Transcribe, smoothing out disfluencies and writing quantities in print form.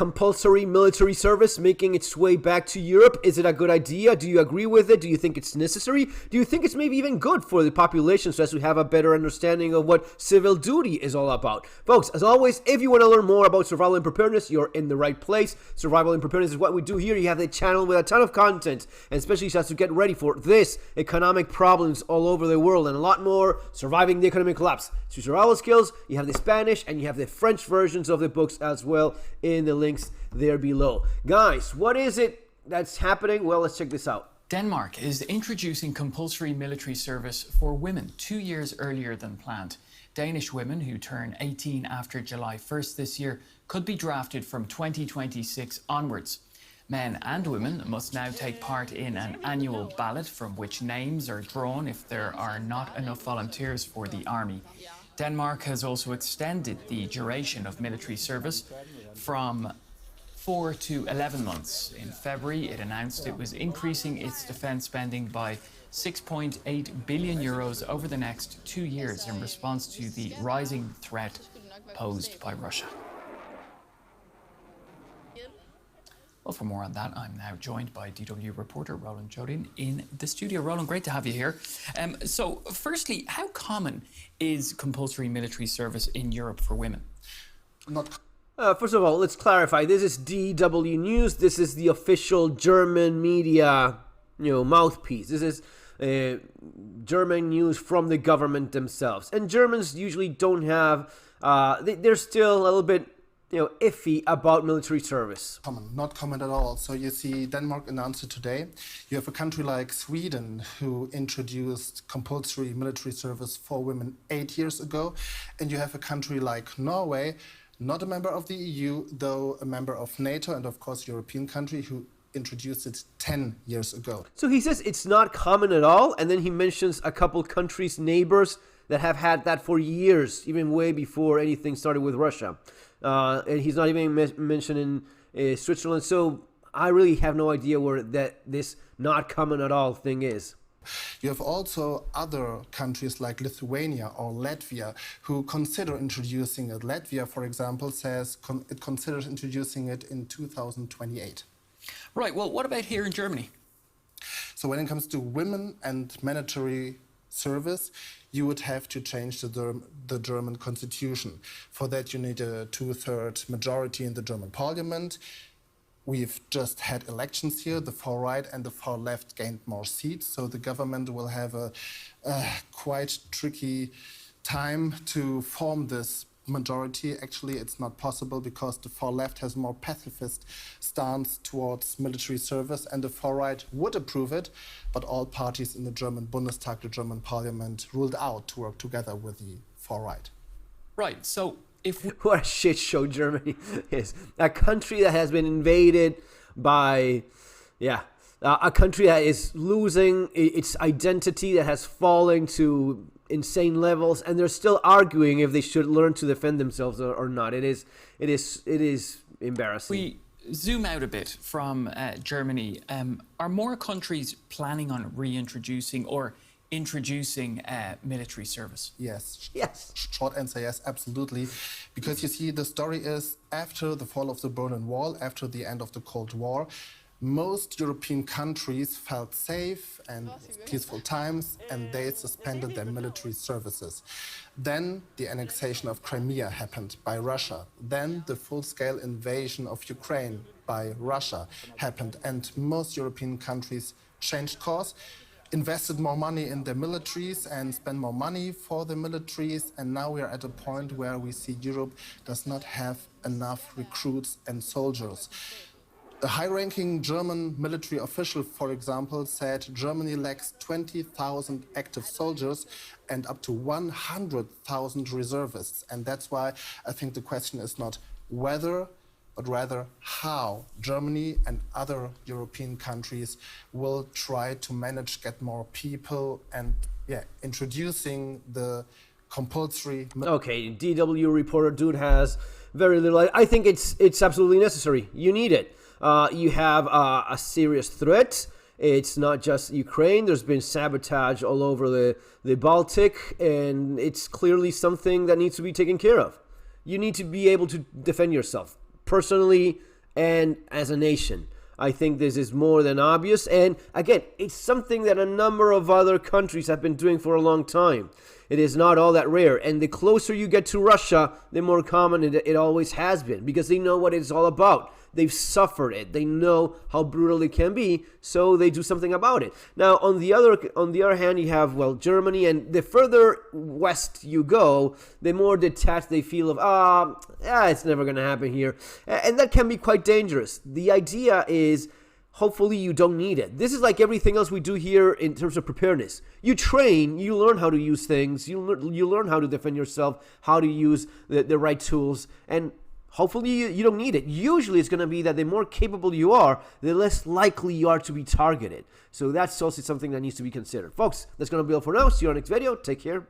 compulsory military service making its way back to Europe? Is it a good idea? Do you agree with it? Do you think it's necessary? Do you think it's maybe even good for the population so as we have a better understanding of what civil duty is all about? Folks, as always, if you want to learn more about survival and preparedness, you're in the right place. Survival and preparedness is what we do here. You have the channel with a ton of content, and especially as to get ready for this economic problems all over the world and a lot more, surviving the economic collapse. So survival skills, you have the Spanish and you have the French versions of the books as well in the links there below. Guys, what is it that's happening? Well, let's check this out. Denmark is introducing compulsory military service for women 2 years earlier than planned. Danish women who turn 18 after July 1st this year could be drafted from 2026 onwards. Men and women must now take part in an annual ballot from which names are drawn if there are not enough volunteers for the army. Denmark has also extended the duration of military service from 4 to 11 months. In February, it announced it was increasing its defence spending by 6.8 billion euros over the next 2 years in response to the rising threat posed by Russia. Well, for more on that, I'm now joined by DW reporter Roland Jodin in the studio. Roland, great to have you here. So, firstly, how common is compulsory military service in Europe for women? First of all, let's clarify. This is DW News. This is the official German media, mouthpiece. This is German news from the government themselves. And Germans usually don't have. They're still a little bit, iffy about military service. Not common at all. So you see, Denmark announced it today. You have a country like Sweden who introduced compulsory military service for women 8 years ago, and you have a country like Norway, not a member of the EU, though a member of NATO and of course European country, who introduced it 10 years ago. So he says it's not common at all, and then he mentions a couple countries, neighbors, that have had that for years, even way before anything started with Russia. And he's not even mentioning Switzerland. So I really have no idea where this not common at all thing is. You have also other countries like Lithuania or Latvia who consider introducing it. Latvia, for example, says it considers introducing it in 2028. Right, well, what about here in Germany? So when it comes to women and military service, you would have to change the German constitution. For that, you need a 2/3 majority in the German parliament. We've just had elections here. The far right and the far left gained more seats, so the government will have a quite tricky time to form this majority. Actually, it's not possible because the far left has a more pacifist stance towards military service, and the far right would approve it, but all parties in the German Bundestag, the German parliament, ruled out to work together with the far right. Right, so what a shit show Germany is. A country that has been invaded by, a country that is losing its identity, that has fallen to insane levels, and they're still arguing if they should learn to defend themselves or not. It is embarrassing. We zoom out a bit from Germany. Are more countries planning on reintroducing or introducing military service? Yes. Yes. Short answer, yes, absolutely. Because you see, the story is after the fall of the Berlin Wall, after the end of the Cold War, most European countries felt safe and peaceful times, and they suspended their military services. Then the annexation of Crimea happened by Russia. Then the full-scale invasion of Ukraine by Russia happened, and most European countries changed course, invested more money in their militaries and spent more money for the militaries, and now we are at a point where we see Europe does not have enough recruits and soldiers. A high-ranking German military official, for example, said Germany lacks 20,000 active soldiers and up to 100,000 reservists. And that's why I think the question is not whether, but rather how Germany and other European countries will try to manage, get more people, and introducing the compulsory... Okay, DW reporter dude has very little... I think it's absolutely necessary. You need it. You have a serious threat. It's not just Ukraine. There's been sabotage all over the Baltic, and it's clearly something that needs to be taken care of. You need to be able to defend yourself. Personally, and as a nation. I think this is more than obvious, and again, it's something that a number of other countries have been doing for a long time. It is not all that rare, and the closer you get to Russia, the more common it always has been, because they know what it's all about. They've suffered it. They know how brutal it can be, so they do something about it. Now, on the other hand, you have, well, Germany, and the further west you go, the more detached they feel of, it's never going to happen here. And that can be quite dangerous. The idea is, hopefully you don't need it. This is like everything else we do here in terms of preparedness. You train, you learn how to use things, you learn how to defend yourself, how to use the right tools, and hopefully you don't need it. Usually it's going to be that the more capable you are, the less likely you are to be targeted. So that's also something that needs to be considered. Folks, that's going to be all for now. See you on our next video. Take care.